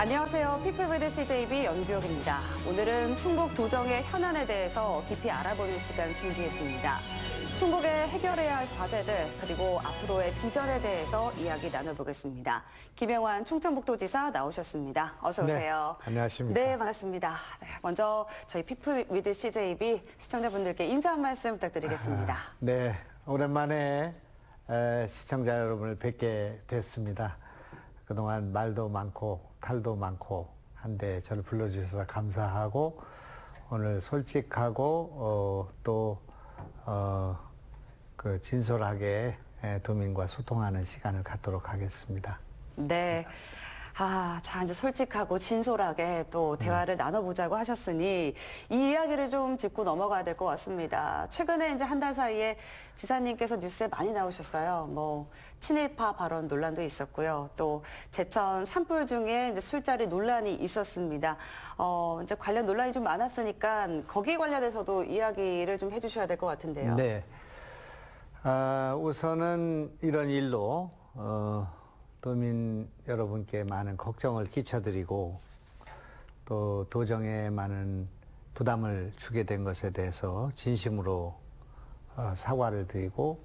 안녕하세요. 피플 위드 CJB 연규혁입니다. 오늘은 충북 도정의 현안에 대해서 깊이 알아보는 시간 준비했습니다. 충북의 해결해야 할 과제들 그리고 앞으로의 비전에 대해서 이야기 나눠보겠습니다. 김영환 충청북도지사 나오셨습니다. 어서 오세요. 네, 안녕하십니까. 네, 반갑습니다. 먼저 저희 피플 위드 CJB 시청자분들께 인사 한 말씀 부탁드리겠습니다. 네, 오랜만에 시청자 여러분을 뵙게 됐습니다. 그동안 말도 많고 탈도 많고 한데 저를 불러주셔서 감사하고 오늘 솔직하고 그 진솔하게 도민과 소통하는 시간을 갖도록 하겠습니다. 네. 자, 이제 솔직하고 진솔하게 또 대화를 나눠보자고 하셨으니 이 이야기를 좀 짚고 넘어가야 될 것 같습니다. 최근에 이제 한 달 사이에 지사님께서 뉴스에 많이 나오셨어요. 뭐, 친일파 발언 논란도 있었고요. 또, 제천 산불 중에 이제 술자리 논란이 있었습니다. 이제 관련 논란이 좀 많았으니까 거기에 관련해서도 이야기를 좀 해주셔야 될 것 같은데요. 네. 우선은 이런 일로, 도민 여러분께 많은 걱정을 끼쳐드리고 또 도정에 많은 부담을 주게 된 것에 대해서 진심으로 사과를 드리고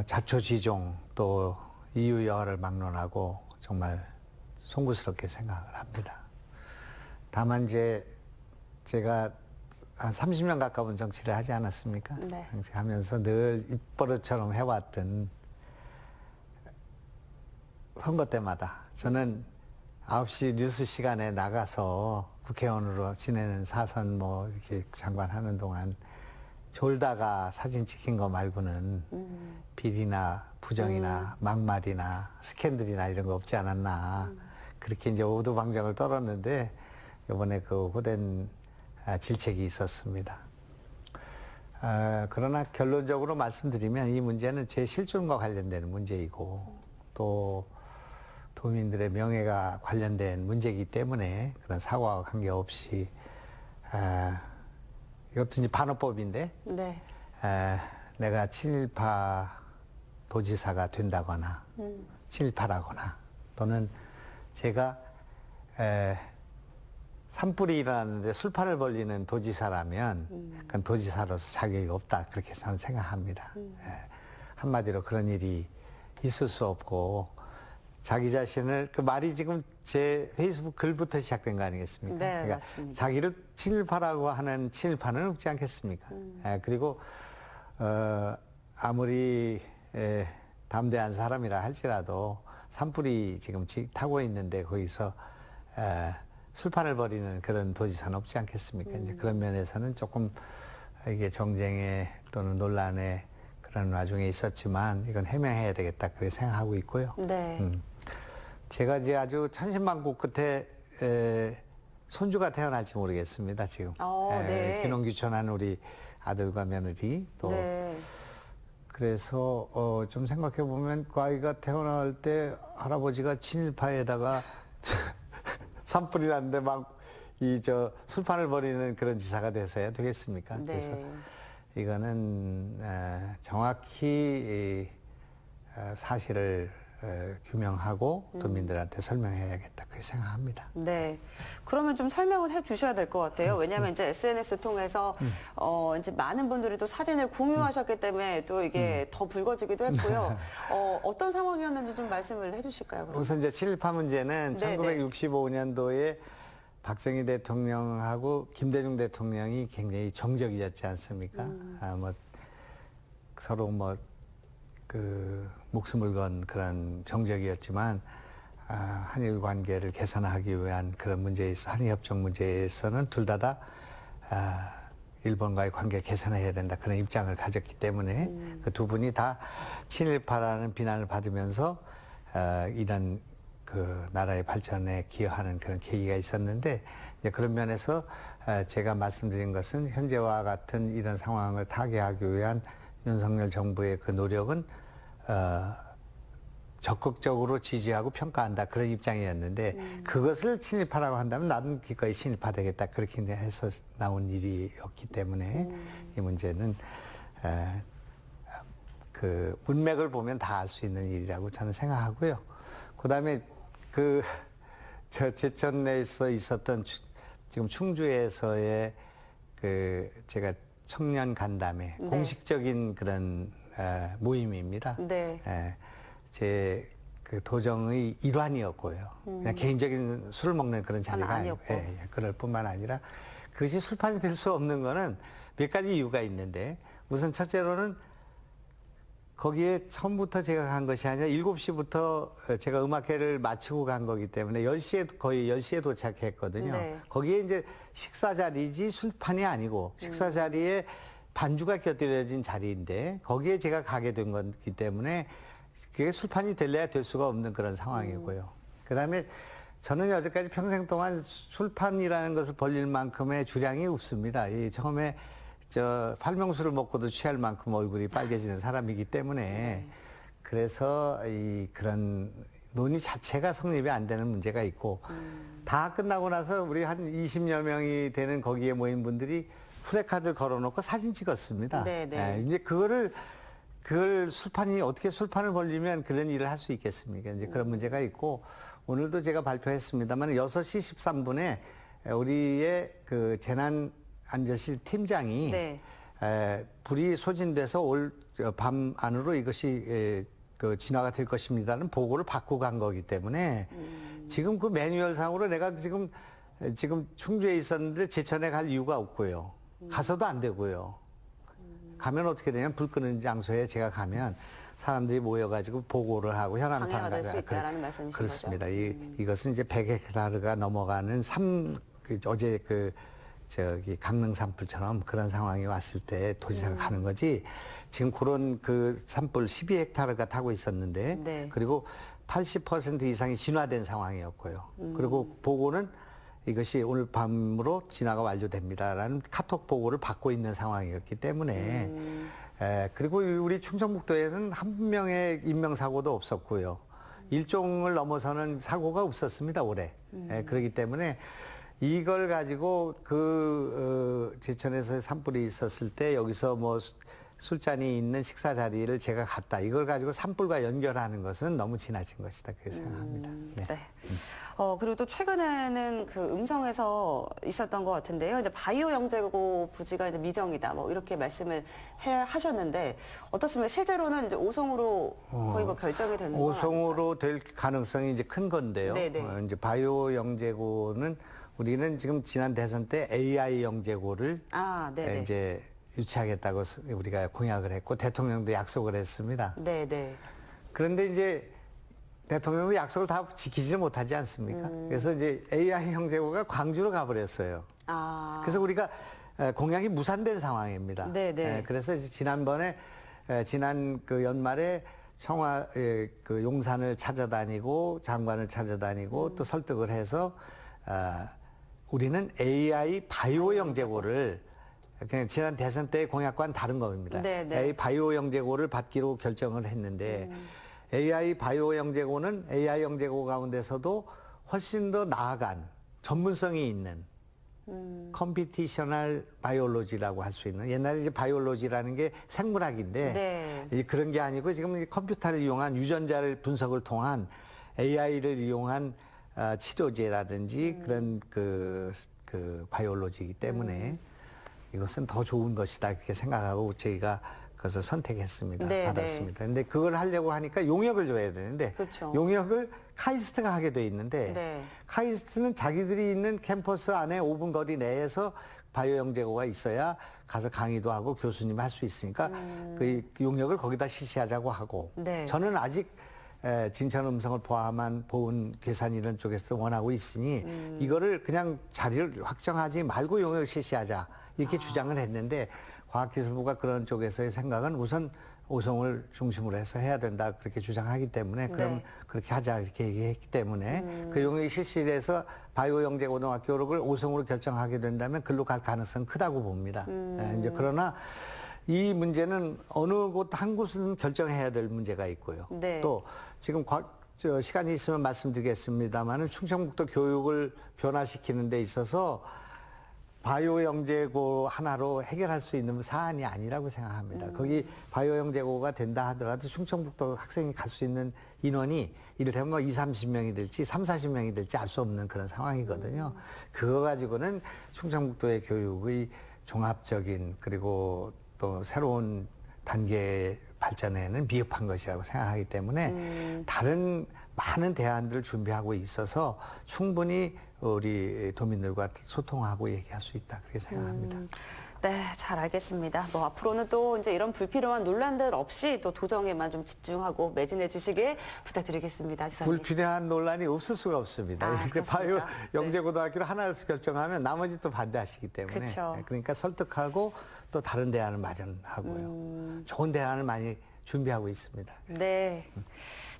자초지종 또 이유여하를 막론하고 정말 송구스럽게 생각을 합니다. 다만 이제 제가 한 30년 가까운 정치를 하지 않았습니까? 네. 정치하면서 늘 입버릇처럼 해왔던 선거 때마다 저는 9시 뉴스 시간에 나가서 국회의원으로 지내는 사선 뭐 이렇게 장관하는 동안 졸다가 사진 찍힌 거 말고는 비리나 부정이나 막말이나 스캔들이나 이런 거 없지 않았나 그렇게 이제 오두방정을 떨었는데 이번에 그 호된 질책이 있었습니다. 그러나 결론적으로 말씀드리면 이 문제는 제 실존과 관련되는 문제이고 또 도민들의 명예가 관련된 문제이기 때문에 그런 사과와 관계없이 이것도 이제 반어법인데 네. 내가 친일파 도지사가 된다거나 친일파라거나 또는 제가 산불이 일어났는데 술판을 벌리는 도지사라면 그건 도지사로서 자격이 없다 그렇게 저는 생각합니다. 한마디로 그런 일이 있을 수 없고 자기 자신을 그 말이 지금 제 페이스북 글부터 시작된 거 아니겠습니까? 네, 그러니까 맞습니다. 자기를 친일파라고 하는 친일파는 없지 않겠습니까? 그리고 아무리 담대한 사람이라 할지라도 산불이 지금 타고 있는데 거기서 술판을 벌이는 그런 도지사는 없지 않겠습니까? 이제 그런 면에서는 조금 이게 정쟁에 또는 논란에 그런 와중에 있었지만 이건 해명해야 되겠다 그렇게 생각하고 있고요. 네. 제가 이제 아주 천신만고 끝에 손주가 태어날지 모르겠습니다 지금. 네. 귀농귀촌한 우리 아들과 며느리 또 네. 그래서 좀 생각해 보면 그 아이가 태어날 때 할아버지가 친일파에다가 산불이 났는데 막 술판을 벌이는 그런 지사가 돼서야 되겠습니까? 네. 그래서 이거는 정확히 사실을 규명하고 도민들한테 설명해야겠다 그렇게 생각합니다. 네. 그러면 좀 설명을 해 주셔야 될 것 같아요. 왜냐하면 이제 SNS 통해서 이제 많은 분들이 또 사진을 공유하셨기 때문에 또 이게 더 불거지기도 했고요. 어떤 상황이었는지 좀 말씀을 해 주실까요? 그럼? 우선 이제 친일파 문제는 네, 1965년도에 박정희 대통령하고 김대중 대통령이 굉장히 정적이었지 않습니까? 서로 목숨을 건 그런 정적이었지만, 한일 관계를 개선하기 위한 그런 문제에서, 한일협정 문제에서는 둘 다 일본과의 관계 개선해야 된다 그런 입장을 가졌기 때문에 그 두 분이 다 친일파라는 비난을 받으면서 이런 그 나라의 발전에 기여하는 그런 계기가 있었는데 이제 그런 면에서 제가 말씀드린 것은 현재와 같은 이런 상황을 타개하기 위한 윤석열 정부의 그 노력은 적극적으로 지지하고 평가한다 그런 입장이었는데 그것을 친일파라고 한다면 나는 기꺼이 친일파 되겠다 그렇게 해서 나온 일이었기 때문에 이 문제는 그 문맥을 보면 다 알 수 있는 일이라고 저는 생각하고요. 그다음에 그 저 제천에서 있었던 지금 충주에서의 제가 청년 간담회 네. 공식적인 그런 모임입니다. 네. 제 그 도정의 일환이었고요. 그냥 개인적인 술을 먹는 그런 자리가 아니었고. 그럴 뿐만 아니라 그것이 술판이 될 수 없는 거는 몇 가지 이유가 있는데 우선 첫째로는 거기에 처음부터 제가 간 것이 아니라 7시부터 제가 음악회를 마치고 간 거기 때문에 10시에 거의 10시에 도착했거든요. 네. 거기에 이제 식사 자리지 술판이 아니고 식사 자리에 반주가 곁들여진 자리인데 거기에 제가 가게 된 거기 때문에 그게 술판이 될래야 될 수가 없는 그런 상황이고요. 그다음에 저는 여태까지 평생 동안 술판이라는 것을 벌릴 만큼의 주량이 없습니다. 이 처음에 활명수를 먹고도 취할 만큼 얼굴이 빨개지는 사람이기 때문에 그래서 그런 논의 자체가 성립이 안 되는 문제가 있고 다 끝나고 나서 우리 한 20여 명이 되는 거기에 모인 분들이 프레카드 걸어놓고 사진 찍었습니다. 네, 네. 이제 그걸 술판이 어떻게 술판을 벌리면 그런 일을 할 수 있겠습니까? 이제 그런 문제가 있고 오늘도 제가 발표했습니다만 6시 13분에 우리의 그 재난 안전실 팀장이 네. 불이 소진돼서 밤 안으로 이것이 진화가 될 것입니다는 보고를 받고 간 거기 때문에 지금 그 매뉴얼상으로 내가 지금 충주에 있었는데 제천에 갈 이유가 없고요. 가서도 안 되고요. 가면 어떻게 되냐면 불 끄는 장소에 제가 가면 사람들이 모여가지고 보고를 하고 방해가 될 수 있다라는 말씀이신 그렇습니다. 거죠? 이것은 이제 100헥타르가 넘어가는 어제 강릉 산불처럼 그런 상황이 왔을 때 도지사가 가는 거지. 지금 그런 그 산불 12헥타르가 타고 있었는데 네. 그리고 80% 이상이 진화된 상황이었고요. 그리고 보고는 이것이 오늘 밤으로 진화가 완료됩니다라는 카톡 보고를 받고 있는 상황이었기 때문에 그리고 우리 충청북도에는 한 명의 인명사고도 없었고요. 일종을 넘어서는 사고가 없었습니다, 올해. 그렇기 때문에 이걸 가지고 제천에서 산불이 있었을 때 여기서 뭐 술잔이 있는 식사 자리를 제가 갔다. 이걸 가지고 산불과 연결하는 것은 너무 지나친 것이다. 그렇게 생각합니다. 네. 네. 그리고 또 최근에는 그 음성에서 있었던 것 같은데요. 이제 바이오 영재고 부지가 이제 미정이다. 뭐 이렇게 말씀을 하셨는데 어떻습니까? 실제로는 이제 오송으로 거의 뭐 결정이 되는 건 오송으로 될 가능성이 이제 큰 건데요. 네네. 이제 바이오 영재고는 우리는 지금 지난 대선 때 AI 영재고를 네네. 이제 유치하겠다고 우리가 공약을 했고 대통령도 약속을 했습니다. 네네. 그런데 이제 대통령도 약속을 다 지키지 못하지 않습니까? 그래서 이제 AI 형제고가 광주로 가버렸어요. 그래서 우리가 공약이 무산된 상황입니다. 네네. 그래서 이제 지난 그 연말에 그 용산을 찾아다니고 장관을 찾아다니고 또 설득을 해서 우리는 AI 바이오 영재고를 그냥 지난 대선 때 공약과는 다른 겁니다. 네네. AI 바이오 영재고를 받기로 결정을 했는데 AI 바이오 영재고는 AI 영재고 가운데서도 훨씬 더 나아간 전문성이 있는 컴피티셔널 바이올로지라고 할 수 있는 옛날에 이제 바이올로지라는 게 생물학인데 네. 이제 그런 게 아니고 지금 컴퓨터를 이용한 유전자를 분석을 통한 AI를 이용한 치료제라든지 그런 그 바이올로지이기 때문에 이것은 더 좋은 것이다 그렇게 생각하고 저희가 그것을 선택했습니다. 네, 받았습니다. 근데 그걸 하려고 하니까 용역을 줘야 되는데 그렇죠. 용역을 카이스트가 하게 돼 있는데 네. 카이스트는 자기들이 있는 캠퍼스 안에 5분 거리 내에서 바이오 영재고가 있어야 가서 강의도 하고 교수님 할 수 있으니까 그 용역을 거기다 실시하자고 하고 네. 저는 아직 진천 음성을 포함한 보훈 괴산 이런 쪽에서 원하고 있으니 이거를 그냥 자리를 확정하지 말고 용역을 실시하자 이렇게 주장을 했는데 과학기술부가 그런 쪽에서의 생각은 우선 오송을 중심으로 해서 해야 된다 그렇게 주장하기 때문에 그럼 네. 그렇게 하자 이렇게 얘기했기 때문에 그 용역이 실시돼서 바이오 영재 고등학교를 오송으로 결정하게 된다면 글로 갈 가능성 크다고 봅니다. 이제 그러나 이 문제는 어느 곳 한 곳은 결정해야 될 문제가 있고요. 네. 또 지금 시간이 있으면 말씀드리겠습니다만은 충청북도 교육을 변화시키는 데 있어서 바이오 영재고 하나로 해결할 수 있는 사안이 아니라고 생각합니다. 거기 바이오 영재고가 된다 하더라도 충청북도 학생이 갈 수 있는 인원이 이를테면 뭐 20, 30명이 될지 3, 40명이 될지 알 수 없는 그런 상황이거든요. 그거 가지고는 충청북도의 교육의 종합적인 그리고 또 새로운 단계 발전에는 미흡한 것이라고 생각하기 때문에 다른 많은 대안들을 준비하고 있어서 충분히 우리 도민들과 소통하고 얘기할 수 있다 그렇게 생각합니다. 네, 잘 알겠습니다. 뭐 앞으로는 또 이제 이런 불필요한 논란들 없이 또 도정에만 좀 집중하고 매진해 주시길 부탁드리겠습니다, 지사님. 불필요한 논란이 없을 수가 없습니다. 아, 이렇게 바이오 그렇습니까? 영재고등학교를 하나로 결정하면 나머지 또 반대하시기 때문에 그쵸. 그러니까 설득하고 또 다른 대안을 마련하고요. 좋은 대안을 많이 준비하고 있습니다. 네.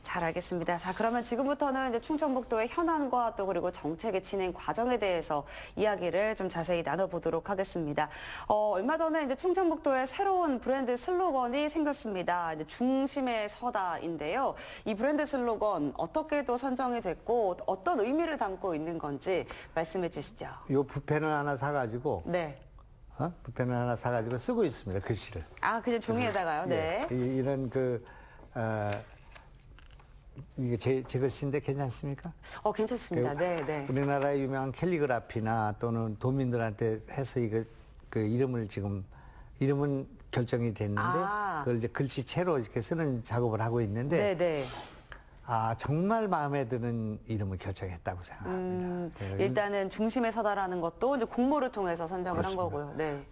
잘 알겠습니다. 자, 그러면 지금부터는 이제 충청북도의 현안과 또 그리고 정책의 진행 과정에 대해서 이야기를 좀 자세히 나눠보도록 하겠습니다. 얼마 전에 이제 충청북도에 새로운 브랜드 슬로건이 생겼습니다. 이제 중심에 서다인데요. 이 브랜드 슬로건 어떻게 또 선정이 됐고 어떤 의미를 담고 있는 건지 말씀해 주시죠. 요 부펜을 하나 사가지고 네. 부펜을 하나 사가지고 쓰고 있습니다. 글씨를. 아, 그냥 종이에다가요. 네. 예, 이런 이게 제 글씨인데 괜찮습니까? 괜찮습니다. 네, 네. 우리나라의 유명한 캘리그라피나 또는 도민들한테 해서 이름을 이름은 결정이 됐는데 그걸 이제 글씨체로 이렇게 쓰는 작업을 하고 있는데 네, 네. 정말 마음에 드는 이름을 결정했다고 생각합니다. 일단은 중심에 서다라는 것도 이제 공모를 통해서 선정을 그렇습니다. 한 거고요. 네.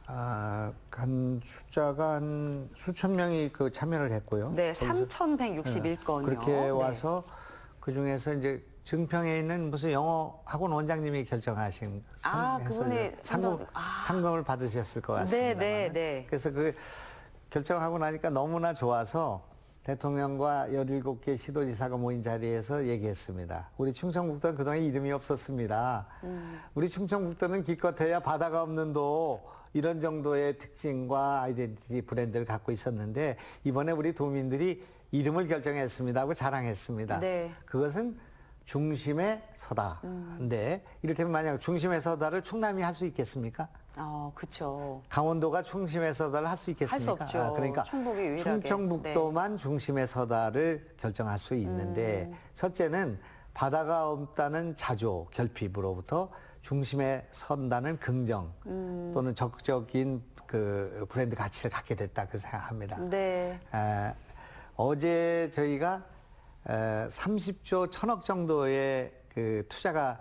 숫자가 한 수천 명이 참여를 했고요. 네, 3,161건이요. 그렇게 와서 그 중에서 이제 증평에 있는 무슨 영어 학원 원장님이 결정하신 그분이 상금을 받으셨을 것 같습니다. 네, 네. 그래서 그 결정하고 나니까 너무나 좋아서 대통령과 17개 시도지사가 모인 자리에서 얘기했습니다. 우리 충청북도는 그동안 이름이 없었습니다. 우리 충청북도는 기껏해야 바다가 없는 도 이런 정도의 특징과 아이덴티티 브랜드를 갖고 있었는데 이번에 우리 도민들이 이름을 결정했습니다 하고 자랑했습니다. 네. 그것은 중심에 서다. 근데 이를테면 만약 중심에 서다를 충남이 할 수 있겠습니까? 그렇죠. 강원도가 중심에 서다를 할 수 있겠습니까? 할 수 없죠. 그러니까 충북이 유일하게. 충청북도만 중심에 서다를 결정할 수 있는데 첫째는 바다가 없다는 자조, 결핍으로부터 중심에 선다는 긍정 또는 적극적인 그 브랜드 가치를 갖게 됐다 그 생각합니다. 네. 어제 저희가 30조 1,000억 정도의 그 투자가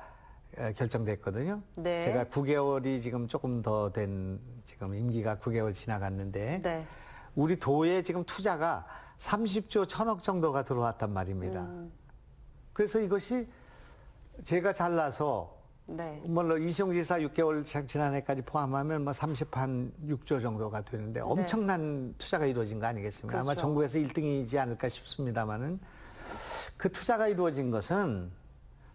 결정됐거든요. 네. 제가 9개월이 지금 조금 더 된 지금 임기가 9개월 지나갔는데 네. 우리 도에 지금 투자가 30조 1,000억 정도가 들어왔단 말입니다. 그래서 이것이 제가 잘나서 네. 물론 이시영 지사 6개월 지난해까지 포함하면 뭐 36조 정도가 되는데 엄청난 투자가 이루어진 거 아니겠습니까? 아마 그렇죠. 전국에서 1등이지 않을까 싶습니다만은 그 투자가 이루어진 것은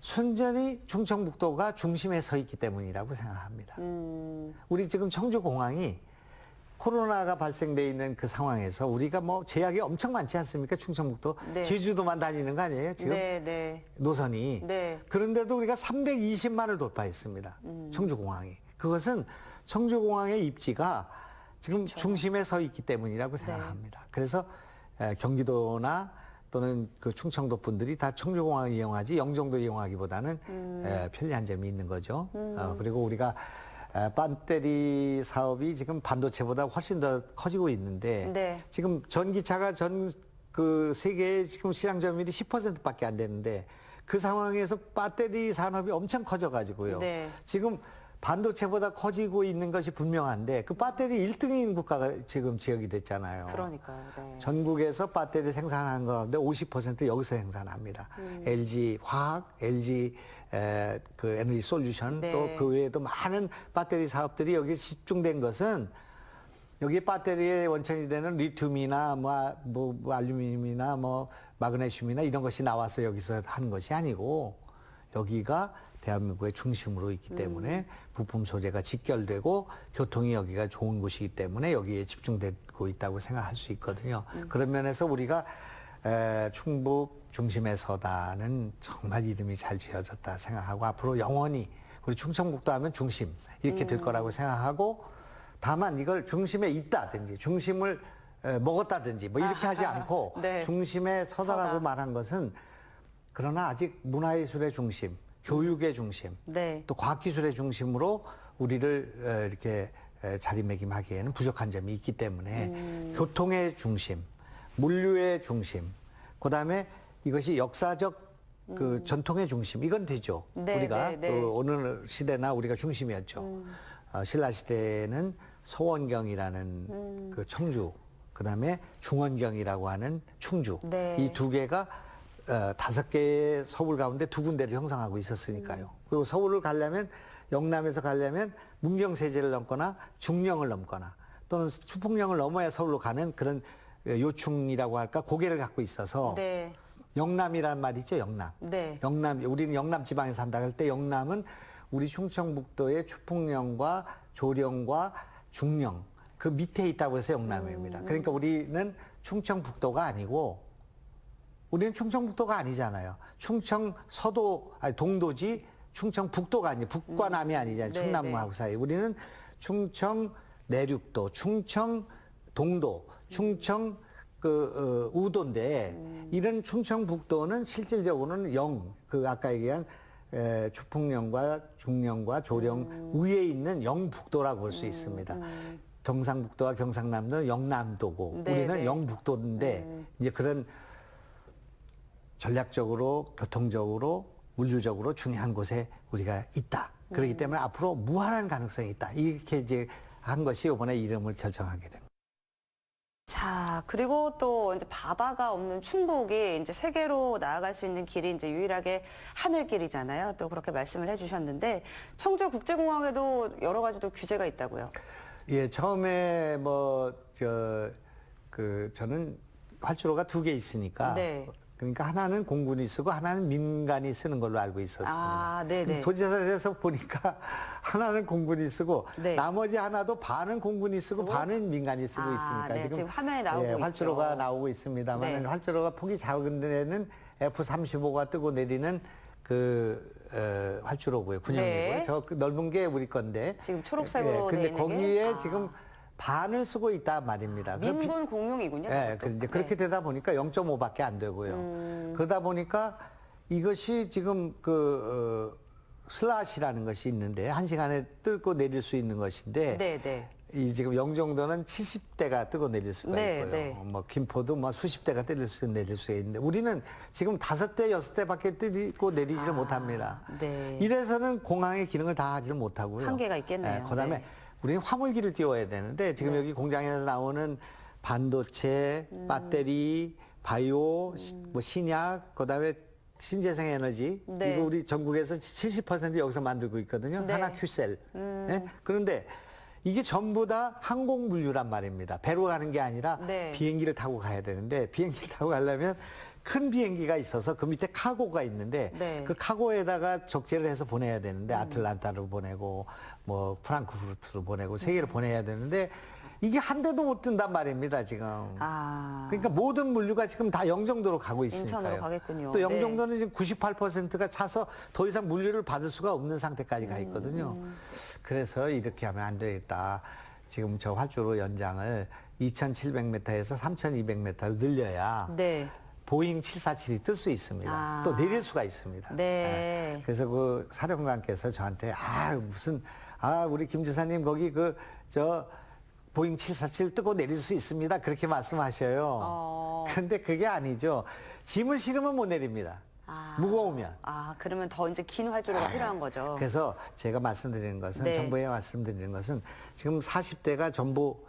순전히 충청북도가 중심에 서 있기 때문이라고 생각합니다. 우리 지금 청주공항이 코로나가 발생돼 있는 그 상황에서 우리가 뭐 제약이 엄청 많지 않습니까? 충청북도 네. 제주도만 다니는 거 아니에요? 지금 네, 네. 노선이. 네. 그런데도 우리가 320만을 돌파했습니다. 청주공항이. 그것은 청주공항의 입지가 지금 중심에 서 있기 때문이라고 생각합니다. 그래서 경기도나 또는 그 충청도 분들이 다 청주공항을 이용하지 영종도 이용하기보다는 편리한 점이 있는 거죠. 그리고 우리가 배터리 사업이 지금 반도체보다 훨씬 더 커지고 있는데 네. 지금 전기차가 그 세계의 지금 시장 점유율이 10%밖에 안 되는데 그 상황에서 배터리 산업이 엄청 커져가지고요. 네. 지금 반도체보다 커지고 있는 것이 분명한데 그 배터리 1등인 국가가 지금 지역이 됐잖아요. 그러니까요. 네. 전국에서 배터리 생산하는 가운데 50% 여기서 생산합니다. LG 화학, LG 그 에너지 솔루션 네. 또 그 외에도 많은 배터리 사업들이 여기 집중된 것은 여기 배터리의 원천이 되는 리튬이나 뭐 알루미늄이나 뭐 마그네슘이나 이런 것이 나와서 여기서 하는 것이 아니고 여기가 대한민국의 중심으로 있기 때문에 부품 소재가 직결되고 교통이 여기가 좋은 곳이기 때문에 여기에 집중되고 있다고 생각할 수 있거든요. 그런 면에서 우리가 충북 중심에 서다는 정말 이름이 잘 지어졌다 생각하고 앞으로 영원히 우리 충청북도 하면 중심 이렇게 될 거라고 생각하고 다만 이걸 중심에 있다든지 중심을 먹었다든지 뭐 이렇게 하지 않고 네. 중심에 서다라고 서다. 말한 것은 그러나 아직 문화예술의 중심, 교육의 중심, 네. 또 과학기술의 중심으로 우리를 이렇게 자리매김하기에는 부족한 점이 있기 때문에 교통의 중심, 물류의 중심, 그다음에 이것이 역사적 그 전통의 중심 이건 되죠. 네, 우리가 네, 네. 그 어느 시대나 우리가 중심이었죠. 신라 시대에는 소원경이라는 그 청주, 그다음에 중원경이라고 하는 충주 네. 이 두 개가 5개의 서울 가운데 2군데를 형성하고 있었으니까요. 그리고 서울을 가려면 영남에서 가려면 문경세제를 넘거나 중령을 넘거나 또는 수풍령을 넘어야 서울로 가는 그런 요충이라고 할까 고개를 갖고 있어서 네. 영남이라는 말이 있죠. 영남. 네. 영남 우리는 영남 지방에 산다 할 때 영남은 우리 충청북도의 추풍령과 조령과 중령 그 밑에 있다고 해서 영남입니다. 그러니까 우리는 충청북도가 아니고 우리는 충청북도가 아니잖아요. 충청 서도 아니 동도지 충청북도가 아니에요. 북과 남이 아니잖아요. 네, 충남하고 사이. 우리는 충청 내륙도, 충청 동도, 충청 우도인데 이런 충청북도는 실질적으로는 그 아까 얘기한 추풍령과 중령과 조령 위에 있는 영북도라고 볼 수 있습니다. 경상북도와 경상남도는 영남도고 네, 우리는 네. 영북도인데 이제 그런 전략적으로 교통적으로 물류적으로 중요한 곳에 우리가 있다. 그렇기 때문에 앞으로 무한한 가능성이 있다. 이렇게 이제 한 것이 이번에 이름을 결정하게 된 거예요. 자, 그리고 또 이제 바다가 없는 충북이 이제 세계로 나아갈 수 있는 길이 이제 유일하게 하늘길이잖아요. 또 그렇게 말씀을 해주셨는데 청주 국제공항에도 여러 가지 또 규제가 있다고요. 예, 처음에 저는 활주로가 2개 있으니까. 네. 그러니까 하나는 공군이 쓰고 하나는 민간이 쓰는 걸로 알고 있었습니다. 아, 네네. 도지사에서 보니까 하나는 공군이 쓰고 네. 나머지 하나도 반은 공군이 쓰고 반은 민간이 쓰고 있으니까 네, 지금 화면에 나오고 있죠. 활주로가 나오고 있습니다만 네. 활주로가 폭이 작은 데는 F-35가 뜨고 내리는 활주로고요. 군용이고요. 네. 저 넓은 게 우리 건데. 지금 초록색으로 근데 돼 있는 거기에 게? 지금 반을 쓰고 있다 말입니다. 민군 공용이군요. 네, 그것도. 이제 그렇게 되다 보니까 0.5밖에 안 되고요. 그러다 보니까 이것이 지금 슬롯이라는 것이 있는데 1시간에 뜨고 내릴 수 있는 것인데 네, 네. 이 지금 영종도는 70대가 뜨고 내릴 수가 네, 있고요. 네. 뭐 김포도 뭐 수십 대가 내릴 수가 있는데 우리는 지금 5대, 6대밖에 뜨고 내리지를 못합니다. 네. 이래서는 공항의 기능을 다 하지를 못하고요. 한계가 있겠네요. 그다음에 네. 우리는 화물기를 띄워야 되는데 지금 여기 공장에서 나오는 반도체, 배터리, 바이오, 뭐 신약, 그다음에 신재생 에너지 네. 이거 우리 전국에서 70% 여기서 만들고 있거든요. 네. 하나 큐셀. 예? 그런데 이게 전부 다 항공 물류란 말입니다. 배로 가는 게 아니라 네. 비행기를 타고 가야 되는데 비행기를 타고 가려면 큰 비행기가 있어서 그 밑에 카고가 있는데 네. 그 카고에다가 적재를 해서 보내야 되는데 아틀란타로 보내고 뭐 프랑크푸르트로 보내고 세계로 보내야 되는데 이게 한 대도 못 뜬단 말입니다 지금. 아. 그러니까 모든 물류가 지금 다 영종도로 가고 있으니까요. 인천으로 가겠군요. 또 영종도는 지금 98%가 차서 더 이상 물류를 받을 수가 없는 상태까지 가 있거든요. 그래서 이렇게 하면 안 되겠다. 지금 저 활주로 연장을 2,700m에서 3,200m를 늘려야 네. 보잉 747이 뜰 수 있습니다. 아. 또 내릴 수가 있습니다. 네. 그래서 그 사령관께서 저한테 우리 김 지사님 거기 보잉 747 뜨고 내릴 수 있습니다. 그렇게 말씀하셔요. 그런데 그게 아니죠. 짐을 실으면 못 내립니다. 무거우면. 그러면 더 이제 긴 활주로가 필요한 거죠. 그래서 제가 말씀드리는 것은 네. 정부에 말씀드리는 것은 지금 40대가 전부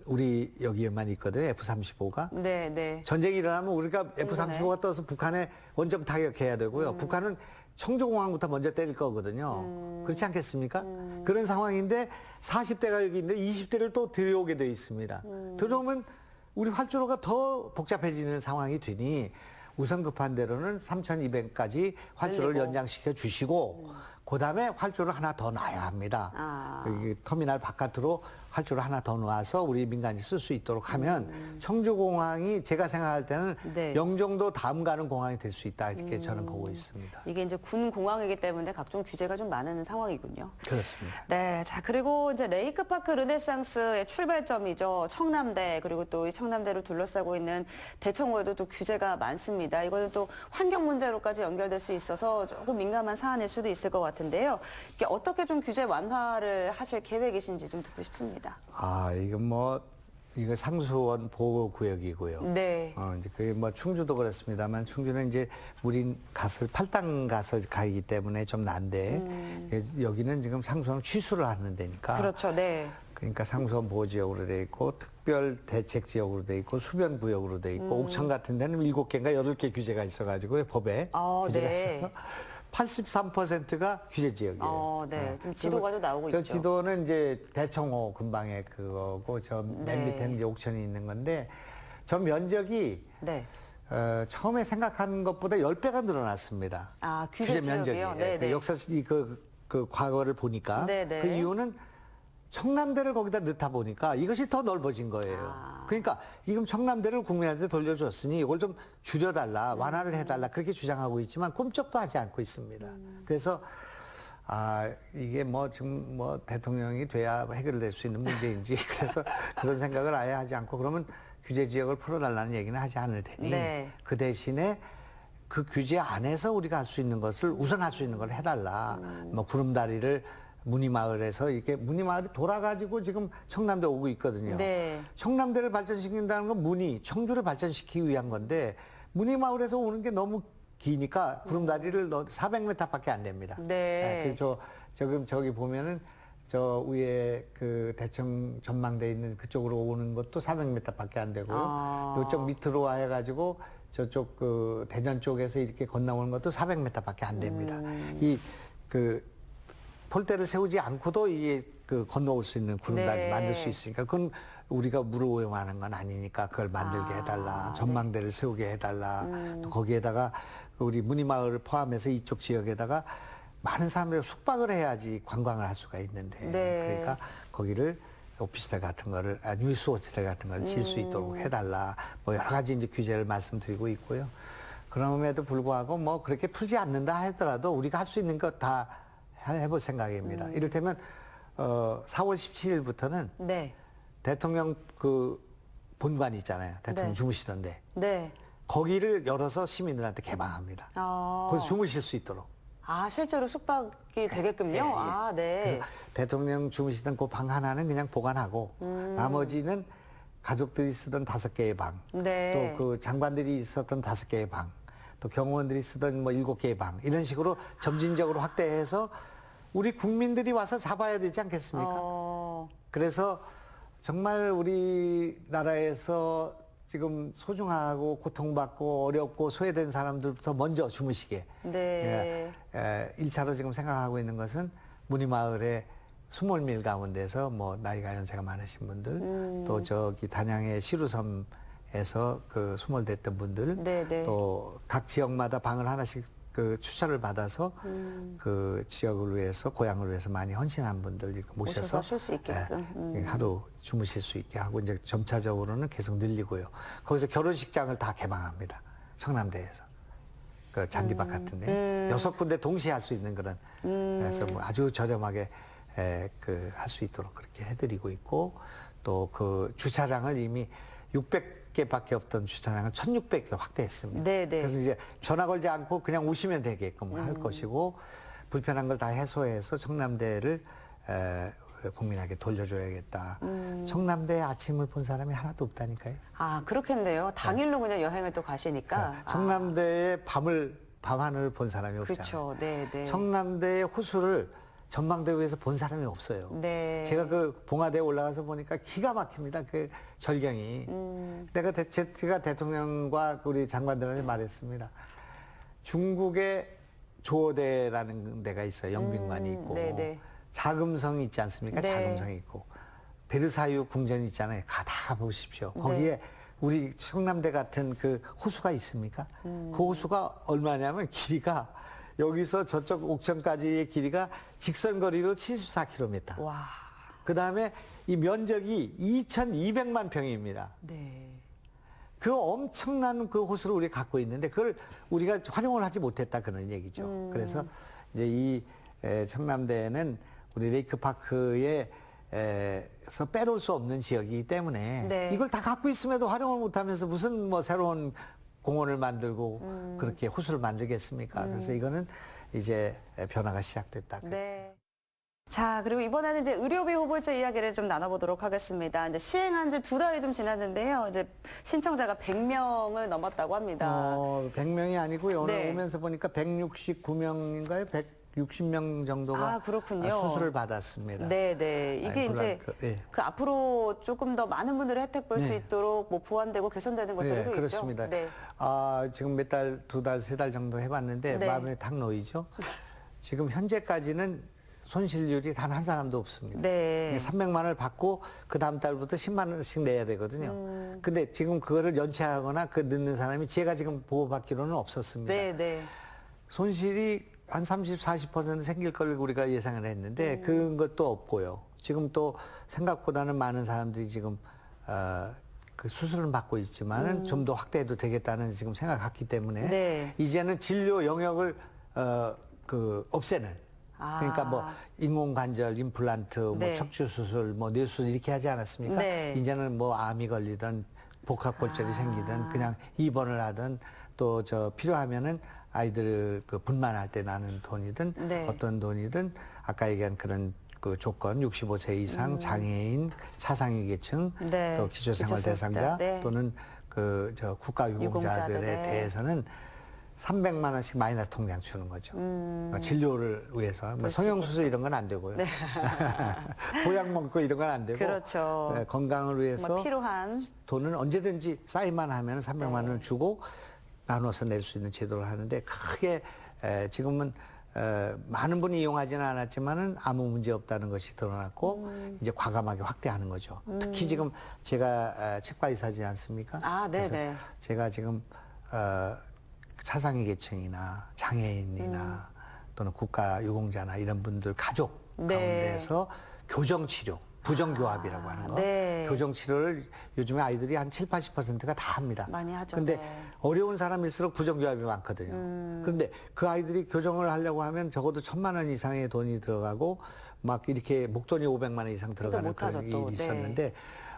우리 여기에만 있거든요. F-35가. 네, 네. 전쟁이 일어나면 우리가 F-35가 떠서 북한에 먼저 타격해야 되고요. 북한은 청주공항부터 먼저 때릴 거거든요. 그렇지 않겠습니까? 그런 상황인데 40대가 여기 있는데 20대를 또 들여오게 돼 있습니다. 들어오면 우리 활주로가 더 복잡해지는 상황이 되니 우선 급한 대로는 3,200까지 활주로를 늘리고. 연장시켜 주시고 그다음에 활주로를 하나 더 놔야 합니다. 아. 여기 터미널 바깥으로 활주로 하나 더 놓아서 우리 민간이 쓸 수 있도록 하면 청주공항이 제가 생각할 때는 네. 영종도 다음 가는 공항이 될 수 있다 이렇게 저는 보고 있습니다. 이게 이제 군 공항이기 때문에 각종 규제가 좀 많은 상황이군요. 그렇습니다. 네, 자 그리고 이제 레이크파크 르네상스의 출발점이죠. 청남대 그리고 또 이 청남대를 둘러싸고 있는 대청호에도 또 규제가 많습니다. 이거는 또 환경 문제로까지 연결될 수 있어서 조금 민감한 사안일 수도 있을 것 같은데요. 이게 어떻게 좀 규제 완화를 하실 계획이신지 좀 듣고 싶습니다. 이거 상수원 보호구역이고요. 네. 이제 그게 뭐 충주도 그렇습니다만 충주는 이제 물이 가서 팔당 가서 가기 때문에 좀 난데 여기는 지금 상수원 취수를 하는 데니까. 그렇죠. 네. 그러니까 상수원 보호지역으로 돼 있고 특별 대책지역으로 돼 있고 수변구역으로 돼 있고 옥천 같은 데는 7개인가 8개 규제가 있어가지고 법에 규제가 네. 있어서 83%가 규제 지역이에요. 네. 지금 지도가 좀 나오고 저 있죠. 지도는 이제 대청호 근방에 그거고 저 맨 네. 밑에는 이제 옥천이 있는 건데 저 면적이 네. 처음에 생각한 것보다 10배가 늘어났습니다. 아, 규제 지역이요? 네, 그 네. 역사 그 과거를 보니까 네, 네. 그 이유는 청남대를 거기다 넣다 보니까 이것이 더 넓어진 거예요. 그러니까 지금 청남대를 국민한테 돌려줬으니 이걸 좀 줄여달라, 완화를 해달라 그렇게 주장하고 있지만 꿈쩍도 하지 않고 있습니다. 그래서 이게 뭐 지금 뭐 대통령이 돼야 해결될 수 있는 문제인지 그래서 그런 생각을 아예 하지 않고 그러면 규제 지역을 풀어달라는 얘기는 하지 않을 테니 네. 그 대신에 그 규제 안에서 우리가 할 수 있는 것을 우선 할 수 있는 걸 해달라. 뭐 구름다리를 문희마을에서 이렇게 문희마을이 돌아가지고 지금 청남대 오고 있거든요. 네. 청남대를 발전시킨다는 건 청주를 발전시키기 위한 건데 문희마을에서 오는 게 너무 기니까 구름다리를 400m밖에 안 됩니다. 네. 그래서 저기 보면은 저 위에 그 대청 전망대 있는 그쪽으로 오는 것도 400m밖에 안 되고요. 이쪽 밑으로 와 해가지고 저쪽 그 대전 쪽에서 이렇게 건너오는 것도 400m밖에 안 됩니다. 이 그 폴대를 세우지 않고도 이게 그 건너올 수 있는 구름다리 네. 만들 수 있으니까 그건 우리가 물을 오용하는 건 아니니까 그걸 만들게 해달라. 전망대를 세우게 해달라. 또 거기에다가 우리 문희마을을 포함해서 이쪽 지역에다가 많은 사람들이 숙박을 해야지 관광을 할 수가 있는데 네. 그러니까 거기를 오피스텔 같은 거를 뉴스 호스텔 같은 걸 질 수 있도록 해달라. 뭐 여러 가지 이제 규제를 말씀드리고 있고요. 그럼에도 불구하고 뭐 그렇게 풀지 않는다 하더라도 우리가 할 수 있는 것 다 해볼 생각입니다. 이를테면 4월 17일부터는 네. 대통령 그 본관 있잖아요. 대통령 네. 주무시던데 네. 거기를 열어서 시민들한테 개방합니다. 거기서 주무실 수 있도록. 실제로 숙박이 되게끔요? 예. 네. 그래서 대통령 주무시던 그 방 하나는 그냥 보관하고 나머지는 가족들이 쓰던 5개의 방, 네. 또 그 장관들이 있었던 5개의 방, 또 경호원들이 쓰던 뭐 7개의 방 이런 식으로 점진적으로 확대해서 우리 국민들이 와서 잡아야 되지 않겠습니까? 그래서 정말 우리나라에서 지금 소중하고 고통받고 어렵고 소외된 사람들부터 먼저 주무시게. 네. 1차로 지금 생각하고 있는 것은 문희마을의 수몰밀 가운데서 뭐 나이가 연세가 많으신 분들, 또 저기 단양의 시루섬에서 그 수몰됐던 분들, 네네. 또 각 지역마다 방을 하나씩 그 추천을 받아서 그 지역을 위해서 고향을 위해서 많이 헌신한 분들 이렇게 모셔서 쉴 수 있게끔. 하루 주무실 수 있게 하고 이제 점차적으로는 계속 늘리고요. 거기서 결혼식장을 다 개방합니다. 청남대에서 그 잔디밭 같은데 6군데 동시에 할 수 있는 그런 그래서 뭐 아주 저렴하게 그 할 수 있도록 그렇게 해드리고 있고 또 그 주차장을 이미 600개밖에 없던 주차장을 1,600개 확대했습니다. 네네. 그래서 이제 전화 걸지 않고 그냥 오시면 되게끔 할 것이고 불편한 걸 다 해소해서 청남대를 국민에게 돌려줘야겠다. 청남대 아침을 본 사람이 하나도 없다니까요. 그렇겠네요. 당일로 그냥 여행을 또 가시니까. 청남대의 밤하늘을 본 사람이 없잖아요. 그렇죠. 네, 네. 청남대의 호수를 전망대 위에서 본 사람이 없어요. 네. 제가 그 봉화대에 올라가서 보니까 기가 막힙니다. 그 절경이. 제가 대통령과 우리 장관들한테 말했습니다. 중국의 조어대라는 데가 있어요. 영빈관이 있고. 네네. 자금성이 있지 않습니까? 네. 자금성이 있고. 베르사유 궁전이 있잖아요. 다 가보십시오. 네. 거기에 우리 청남대 같은 그 호수가 있습니까? 그 호수가 얼마냐면 길이가 여기서 저쪽 옥천까지의 길이가 직선거리로 74km. 와. 그다음에 이 면적이 2,200만 평입니다. 네. 그 엄청난 그 호수를 우리가 갖고 있는데 그걸 우리가 활용을 하지 못했다 그런 얘기죠. 그래서 이제 이 청남대는 우리 레이크파크에 에서 빼놓을 수 없는 지역이기 때문에 네. 이걸 다 갖고 있음에도 활용을 못하면서 무슨 뭐 새로운 공원을 만들고 그렇게 호수를 만들겠습니까? 그래서 이거는 이제 변화가 시작됐다. 네. 자, 그리고 이번에는 이제 의료비 후불제 이야기를 좀 나눠보도록 하겠습니다. 이제 시행한 지 2달이 좀 지났는데요. 이제 신청자가 100명을 넘었다고 합니다. 100명이 아니고요. 오늘 네. 오면서 보니까 169명인가요? 160명 정도가 아, 그렇군요. 수술을 받았습니다. 네, 네. 이게 이제 임플란트, 예. 그 앞으로 조금 더 많은 분들이 혜택 볼 수 네. 있도록 뭐 보완되고 개선되는 것들도 있죠. 그렇습니다. 네. 지금 몇 달, 2달, 3달 정도 해봤는데 네. 마음에 탁 놓이죠. 지금 현재까지는 손실률이 단 한 사람도 없습니다. 네. 300만 원을 받고 그 다음 달부터 10만 원씩 내야 되거든요. 근데 지금 그거를 연체하거나 그 늦는 사람이 제가 지금 보호받기로는 없었습니다. 네, 네. 손실이 한 30, 40% 생길 걸 우리가 예상을 했는데 그런 것도 없고요. 지금 또 생각보다는 많은 사람들이 지금 그 수술을 받고 있지만은 좀 더 확대해도 되겠다는 지금 생각했기 때문에 네. 이제는 진료 영역을 없애는 그러니까 뭐 인공관절, 임플란트, 뭐 네. 척추 수술, 뭐 뇌수술 이렇게 하지 않았습니까? 네. 이제는 뭐 암이 걸리든 복합골절이 생기든 그냥 입원을 하든 또 필요하면은 아이들 그 분만할 때 나는 돈이든 네. 어떤 돈이든 아까 얘기한 그런 그 조건 65세 이상 장애인 차상위 계층 네. 또 기초생활 대상자 네. 또는 국가 유공자들에 유공자들, 네. 대해서는 300만 원씩 마이너스 통장 주는 거죠. 진료를 위해서 뭐 성형수술 이런 건 안 되고요. 네. 보약 먹고 이런 건 안 되고 그렇죠. 건강을 위해서 정말 필요한. 돈은 언제든지 사인만 하면 300만 네. 원을 주고 나눠서 낼 수 있는 제도를 하는데 크게 지금은 많은 분이 이용하지는 않았지만은 아무 문제 없다는 것이 드러났고 이제 과감하게 확대하는 거죠. 특히 지금 제가 치과의사지 않습니까? 아, 네, 그래서 네. 제가 지금 차상위 계층이나 장애인이나 또는 국가 유공자나 이런 분들 가족 네. 가운데서 교정치료, 부정교합이라고 하는 거. 네. 교정치료를 요즘에 아이들이 한 7, 80%가 다 합니다. 많이 하죠. 근데 네. 어려운 사람일수록 부정교합이 많거든요. 그런데 그 아이들이 교정을 하려고 하면 적어도 1,000만 원 이상의 돈이 들어가고 막 이렇게 목돈이 500만 원 이상 들어가는 못하죠, 그런 또. 일이 네. 있었는데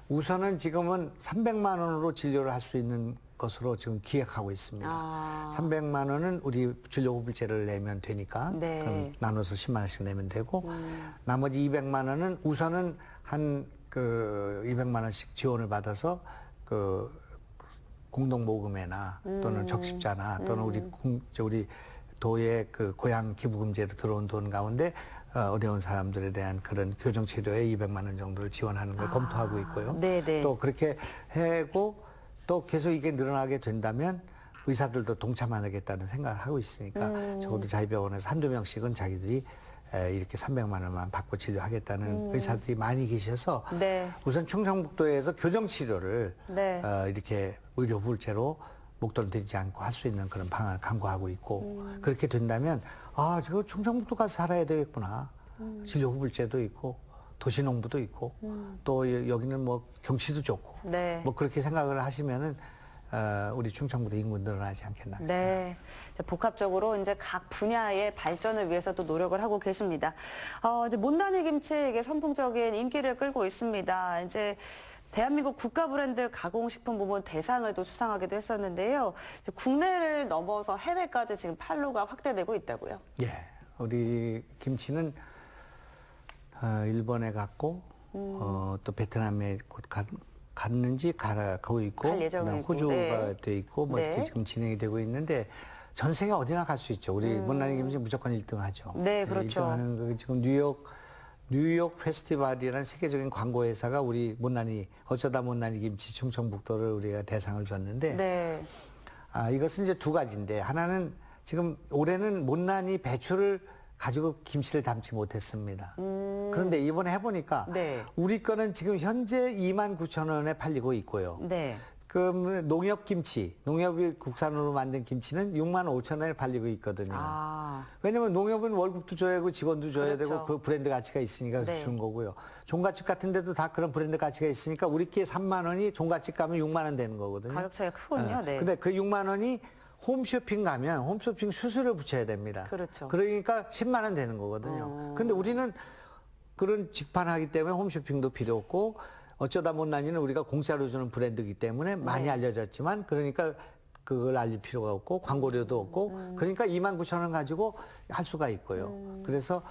우선은 지금은 300만 원으로 진료를 할 수 있는 것으로 지금 기획하고 있습니다. 300만 원은 우리 진료 후불제를 내면 되니까 네. 그럼 나눠서 10만 원씩 내면 되고 나머지 200만 원은 우선은 한 200만 원씩 지원을 받아서 공동 모금회나 또는 적십자나 또는 우리 도의 그 고향 기부금제로 들어온 돈 가운데 어려운 사람들에 대한 그런 교정 치료에 200만 원 정도를 지원하는 걸 검토하고 있고요. 네네. 또 그렇게 하고 또 계속 이게 늘어나게 된다면 의사들도 동참하겠다는 생각을 하고 있으니까 적어도 저희 병원에서 한두 명씩은 자기들이 이렇게 300만 원만 받고 진료하겠다는 의사들이 많이 계셔서 네. 우선 충청북도에서 교정 치료를 네. 이렇게 의료 불제로 목돈을 들이지 않고 할 수 있는 그런 방안을 강구하고 있고 그렇게 된다면 저 충청북도 가서 살아야 되겠구나. 진료 후불제도 있고 도시농부도 있고 또 여기는 뭐 경치도 좋고 네. 뭐 그렇게 생각을 하시면은 우리 충청북도 인구 늘어나지 않겠나. 네. 이제 복합적으로 이제 각 분야의 발전을 위해서 또 노력을 하고 계십니다. 이제 못난이 김치 이게 선풍적인 인기를 끌고 있습니다. 이제 대한민국 국가 브랜드 가공식품 부문 대상을 또 수상하기도 했었는데요. 이제 국내를 넘어서 해외까지 지금 판로가 확대되고 있다고요. 예. 우리 김치는 일본에 갔고 또 베트남에 곧 갔는지 가고 있고 갈 예정이고, 그다음 호주가 네. 돼 있고 뭐 네. 이렇게 지금 진행이 되고 있는데 전 세계 어디나 갈 수 있죠. 우리 못난이 김치 무조건 1등 하죠. 네, 그렇죠. 1등 하는 거 지금 뉴욕 페스티벌이라는 세계적인 광고 회사가 우리 못난이 어쩌다 못난이 김치 충청북도를 우리가 대상을 줬는데 네. 이것은 이제 두 가지인데 하나는 지금 올해는 못난이 배추를 가지고 김치를 담지 못했습니다. 그런데 이번에 해보니까 네. 우리 거는 지금 현재 29,000원에 팔리고 있고요. 네. 지금 농협 김치, 농협이 국산으로 만든 김치는 6만 5천 원에 팔리고 있거든요. 아, 왜냐면 농협은 월급도 줘야 하고 직원도 줘야 그렇죠. 되고 그 브랜드 가치가 있으니까 네. 주는 거고요. 종갓집 같은 데도 다 그런 브랜드 가치가 있으니까 우리께 3만 원이 종갓집 가면 6만 원 되는 거거든요. 가격 차이가 크군요. 네. 근데 그 6만 원이 홈쇼핑 가면 홈쇼핑 수수료 붙여야 됩니다. 그렇죠. 그러니까 10만 원 되는 거거든요. 근데 우리는 그런 직판하기 때문에 홈쇼핑도 필요 없고 어쩌다 못난이는 우리가 공짜로 주는 브랜드이기 때문에 많이 네. 알려졌지만 그러니까 그걸 알릴 필요가 없고 광고료도 없고 그러니까 2만 9천 원 가지고 할 수가 있고요. 그래서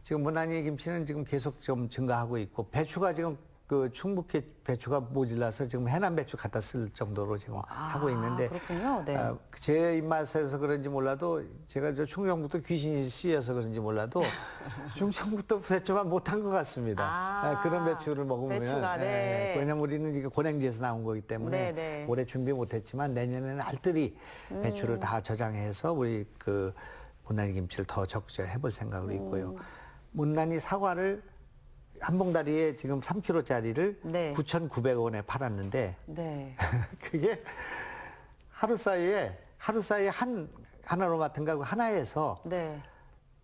지금 못난이 김치는 지금 계속 좀 증가하고 있고 배추가 지금 그 충북계 배추가 모질라서 지금 해남 배추 갖다 쓸 정도로 지금 하고 있는데 그렇군요. 네. 제 입맛에서 그런지 몰라도 제가 저 충청북도 귀신이 씌여서 그런지 몰라도 충청북도 배추만 못한 것 같습니다. 아, 그런 배추를 먹으면 배추가, 네. 왜냐면 우리는 지금 고랭지에서 나온 거기 때문에 네, 네. 올해 준비 못했지만 내년에는 알뜰히 배추를 다 저장해서 우리 그 못난이 김치를 더 적재해볼 생각으로 있고요. 못난이 사과를 한 봉다리에 지금 3kg짜리를 네. 9,900원에 팔았는데 네. 그게 하루 사이에 하나로 맡은 가구 하나에서 네.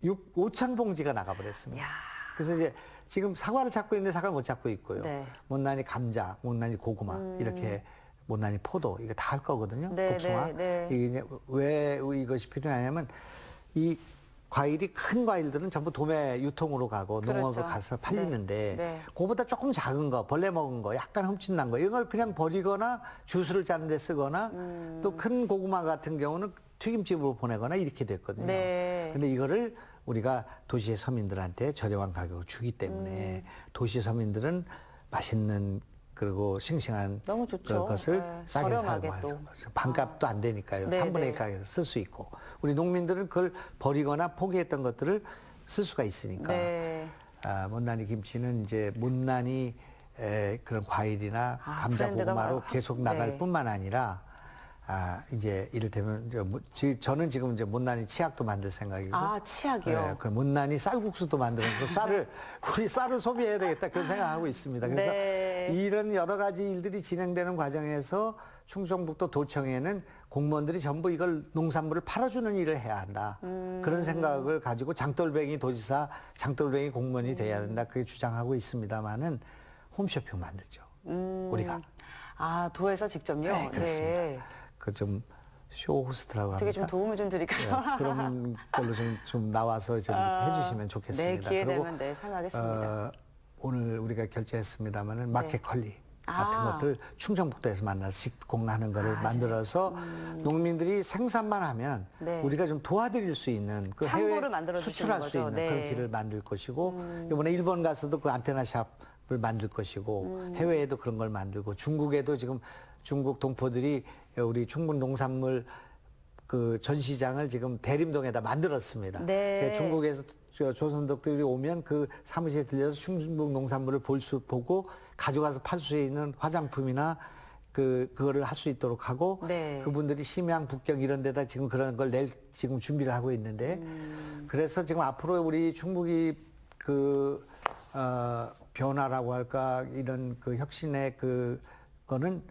5천 봉지가 나가버렸습니다. 야. 그래서 이제 지금 사과를 찾고 있는데 사과를 못 찾고 있고요. 네. 못난이 감자, 못난이 고구마 이렇게 못난이 포도 이거 다 할 거거든요. 네, 복숭아. 네, 네. 이게 이제 왜 이것이 필요하냐면 이 과일이 큰 과일들은 전부 도매 유통으로 가고 그렇죠. 농업에 가서 팔리는데 네, 네. 그거보다 조금 작은 거, 벌레 먹은 거, 약간 흠집난 거 이런 걸 그냥 버리거나 주스를 짜는 데 쓰거나 또 큰 고구마 같은 경우는 튀김집으로 보내거나 이렇게 됐거든요. 네. 근데 이거를 우리가 도시의 서민들한테 저렴한 가격을 주기 때문에 도시 서민들은 맛있는 그리고 싱싱한 너무 좋죠. 것을 네, 싸게 저렴하게 사고 또. 반값도 안 되니까요. 네, 3분의 1 네. 가격에서 쓸 수 있고 우리 농민들은 그걸 버리거나 포기했던 것들을 쓸 수가 있으니까 네. 못난이 김치는 이제 못난이 그런 과일이나 감자 브랜드가 고구마로 막- 계속 나갈 네. 뿐만 아니라 이제 이를테면 저는 지금 이제 못난이 치약도 만들 생각이고 아, 치약이요. 그 못난이 쌀국수도 만들어서 우리 쌀을 소비해야 되겠다 그런 생각하고 있습니다. 그래서 네. 이런 여러 가지 일들이 진행되는 과정에서 충청북도 도청에는 공무원들이 전부 이걸 농산물을 팔아주는 일을 해야 한다. 그런 생각을 가지고 장돌뱅이 도지사, 장돌뱅이 공무원이 돼야 된다. 그렇게 주장하고 있습니다만은 홈쇼핑 만들죠. 우리가. 아, 도에서 직접요? 네, 그렇습니다. 네. 그 좀 쇼 호스트라고 어떻게 좀 합니다. 도움을 좀 드릴까요? 네, 그런 걸로 좀 나와서 좀 해주시면 좋겠습니다. 네, 기회 그리고, 되면 네, 참여하겠습니다. 오늘 우리가 결제했습니다마는 마켓컬리 같은 아. 것들 충청북도에서 만나서 식공하는 거를 만들어서 농민들이 생산만 하면 네. 우리가 좀 도와드릴 수 있는 그 창고를 해외 만들어 주시는 수출할 수 거죠. 있는 네. 그런 길을 만들 것이고 이번에 일본 가서도 그 안테나 샵을 만들 것이고 해외에도 그런 걸 만들고 중국에도 지금 중국 동포들이 우리 충북 농산물 그 전시장을 지금 대림동에다 만들었습니다. 네. 그러니까 중국에서 조선족들이 오면 그 사무실에 들려서 충북 농산물을 보고 가져가서 팔 수 있는 화장품이나 그거를 할 수 있도록 하고 네. 그분들이 심양, 북경 이런 데다 지금 그런 걸 낼 지금 준비를 하고 있는데 그래서 지금 앞으로 우리 충북이 변화라고 할까 이런 그 혁신의 그거는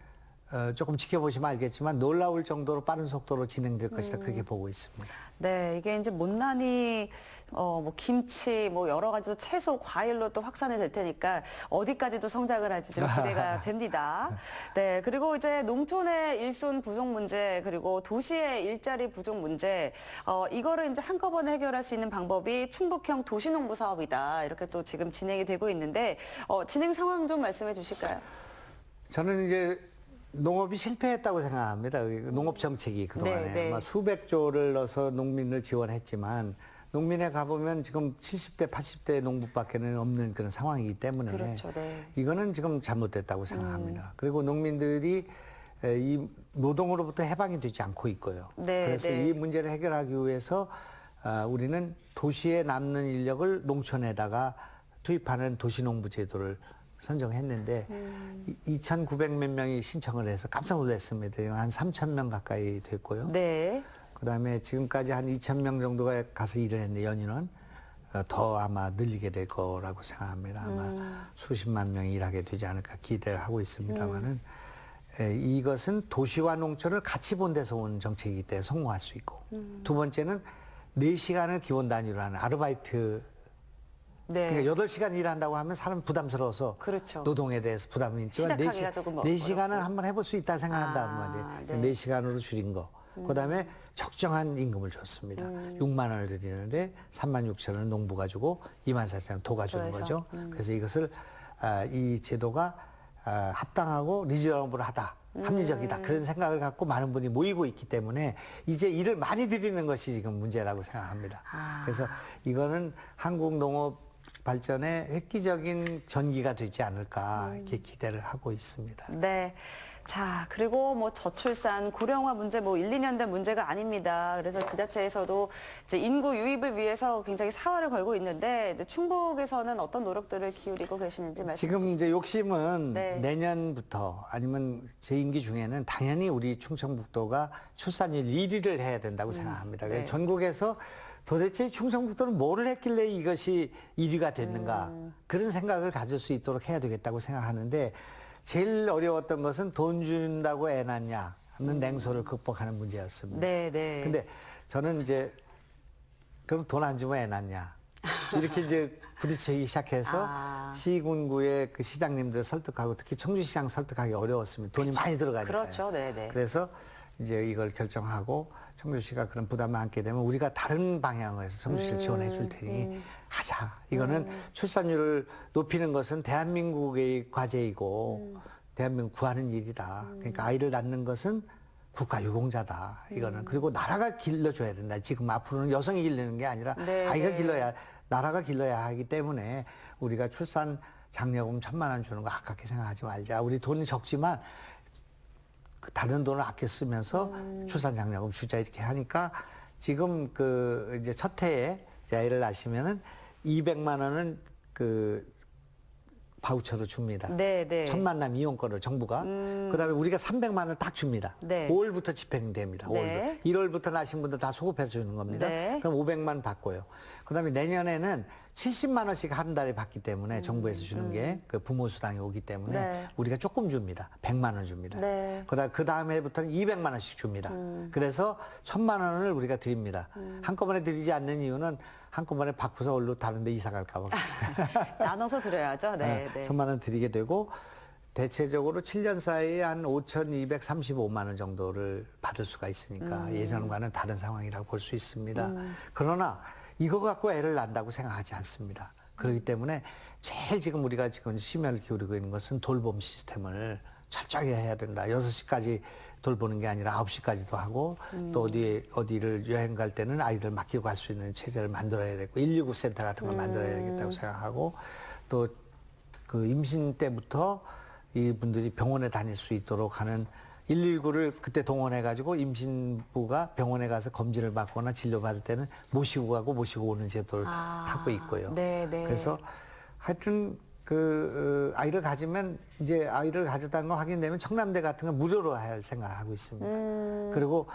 조금 지켜보시면 알겠지만 놀라울 정도로 빠른 속도로 진행될 것이다 그렇게 보고 있습니다. 네, 이게 이제 못난이 뭐 김치 뭐 여러 가지 채소, 과일로 또 확산이 될 테니까 어디까지도 성장을 할지 좀 기대가 됩니다. 네, 그리고 이제 농촌의 일손 부족 문제 그리고 도시의 일자리 부족 문제 이거를 이제 한꺼번에 해결할 수 있는 방법이 충북형 도시농부 사업이다 이렇게 또 지금 진행이 되고 있는데 진행 상황 좀 말씀해 주실까요? 저는 이제 농업이 실패했다고 생각합니다. 농업 정책이 그동안에 네, 네. 아마 수백 조를 넣어서 농민을 지원했지만 농민에 가보면 지금 70대, 80대 농부밖에는 없는 그런 상황이기 때문에 그렇죠, 네. 이거는 지금 잘못됐다고 생각합니다. 그리고 농민들이 이 노동으로부터 해방이 되지 않고 있고요. 네, 그래서 네. 이 문제를 해결하기 위해서 우리는 도시에 남는 인력을 농촌에다가 투입하는 도시농부 제도를 선정했는데 2,900몇 명이 신청을 해서 깜짝 놀랐습니다. 한 3,000명 가까이 됐고요. 네. 그다음에 지금까지 한 2,000명 정도가 가서 일을 했는데 연인은 더 아마 늘리게 될 거라고 생각합니다. 아마 수십만 명이 일하게 되지 않을까 기대를 하고 있습니다만은 이것은 도시와 농촌을 같이 본 데서 온 정책이기 때문에 성공할 수 있고 두 번째는 4시간을 기본 단위로 하는 아르바이트 네. 그러니까 8시간 일한다고 하면 사람 부담스러워서 그렇죠. 노동에 대해서 부담이 있지만 시작하기가 조금 4시간은 어렵고. 한번 해볼 수 있다 생각한다는 말이에요. 네. 4시간으로 줄인 거. 그다음에 적정한 임금을 줬습니다. 6만 원을 드리는데 3만 6천 원은 농부가 주고 2만 4천 원 도가 주는 그래서, 거죠. 그래서 이것을 이 제도가 합당하고 리저너블하다. 합리적이다. 그런 생각을 갖고 많은 분이 모이고 있기 때문에 이제 일을 많이 드리는 것이 지금 문제라고 생각합니다. 그래서 이거는 한국 농업 발전의 획기적인 전기가 되지 않을까 이렇게 기대를 하고 있습니다. 네. 자, 그리고 뭐 저출산, 고령화 문제 뭐 1, 2년 된 문제가 아닙니다. 그래서 지자체에서도 이제 인구 유입을 위해서 굉장히 사활을 걸고 있는데 이제 충북에서는 어떤 노력들을 기울이고 계시는지 말씀 지금 주시죠. 이제 욕심은 네. 내년부터 아니면 제 임기 중에는 당연히 우리 충청북도가 출산율 1위를 해야 된다고 생각합니다. 네. 전국에서 도대체 충청북도는 뭐를 했길래 이것이 1위가 됐는가 그런 생각을 가질 수 있도록 해야 되겠다고 생각하는데 제일 어려웠던 것은 돈 준다고 애 낳냐 하는 냉소를 극복하는 문제였습니다. 네, 네. 근데 저는 이제 그럼 돈 안 주면 애 낳냐 이렇게 이제 부딪히기 시작해서 시군구의 그 시장님들 설득하고 특히 청주시장 설득하기 어려웠습니다. 돈이 많이 들어가니까요. 그렇죠. 네, 네. 그래서 이제 이걸 결정하고 청주시가 그런 부담을 안게 되면 우리가 다른 방향에서 청주시를 지원해 줄 테니 하자. 이거는 출산율을 높이는 것은 대한민국의 과제이고 대한민국 구하는 일이다. 그러니까 아이를 낳는 것은 국가 유공자다. 이거는 그리고 나라가 길러줘야 된다. 지금 앞으로는 여성이 길르는 게 아니라 네, 아이가 네. 길러야 나라가 길러야 하기 때문에 우리가 출산 장려금 1,000만 원 주는 거 아깝게 생각하지 말자. 우리 돈이 적지만 그 다른 돈을 아껴 쓰면서 출산 장려금 주자 이렇게 하니까 지금 그 이제 첫 해에 이제 아이를 낳으시면은 200만 원은 그 바우처로 줍니다. 네, 네. 첫 만남 이용권을 정부가. 그다음에 우리가 300만 원을 딱 줍니다. 네. 5월부터 집행됩니다. 네. 1월부터 나신 분들 다 소급해서 주는 겁니다. 네. 그럼 500만 받고요. 그다음에 내년에는 70만 원씩 한 달에 받기 때문에 정부에서 주는 게 그 부모 수당이 오기 때문에 네. 우리가 조금 줍니다. 100만 원 줍니다. 네. 그 다음에부터는 200만 원씩 줍니다. 그래서 1,000만 원을 우리가 드립니다. 한꺼번에 드리지 않는 이유는 한꺼번에 바꾸서 얼로 다른 데 이사 갈까 봐. 나눠서 드려야죠. 네, 네. 1,000만 원 드리게 되고 대체적으로 7년 사이에 한 5,235만 원 정도를 받을 수가 있으니까 예전과는 다른 상황이라고 볼 수 있습니다. 그러나 이거 갖고 애를 낳는다고 생각하지 않습니다. 그렇기 때문에 제일 지금 우리가 지금 심혈을 기울이고 있는 것은 돌봄 시스템을 철저하게 해야 된다. 6시까지 돌보는 게 아니라 9시까지도 하고 또 어디를 여행 갈 때는 아이들 맡기고 갈 수 있는 체제를 만들어야 되고 119 센터 같은 걸 만들어야 되겠다고 생각하고 또 그 임신 때부터 이분들이 병원에 다닐 수 있도록 하는 119를 그때 동원해가지고 임신부가 병원에 가서 검진을 받거나 진료받을 때는 모시고 가고 모시고 오는 제도를 하고 있고요. 네, 네. 그래서 하여튼 그 아이를 가지면 이제 아이를 가졌다는 거 확인되면 청남대 같은 건 무료로 할 생각을 하고 있습니다. 그리고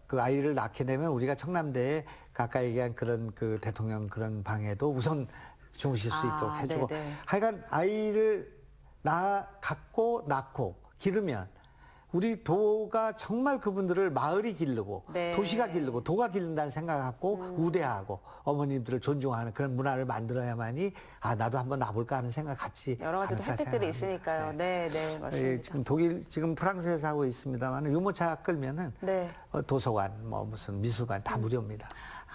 그 아이를 낳게 되면 우리가 청남대에 가까이 얘기한 그런 그 대통령 그런 방에도 우선 주무실 수 있도록 해주고 네네. 하여간 아이를 갖고 낳고 기르면 우리 도가 정말 그분들을 마을이 기르고 네. 도시가 기르고 도가 기른다는 생각을 갖고 우대하고 어머님들을 존중하는 그런 문화를 만들어야만이 아 나도 한번 나볼까 하는 생각 같이 여러 가지 또 않을까 혜택들이 생각합니다. 있으니까요. 네, 네, 맞습니다. 지금 독일 지금 프랑스에서 하고 있습니다만 유모차 끌면은 네. 도서관 뭐 무슨 미술관 다 무료입니다.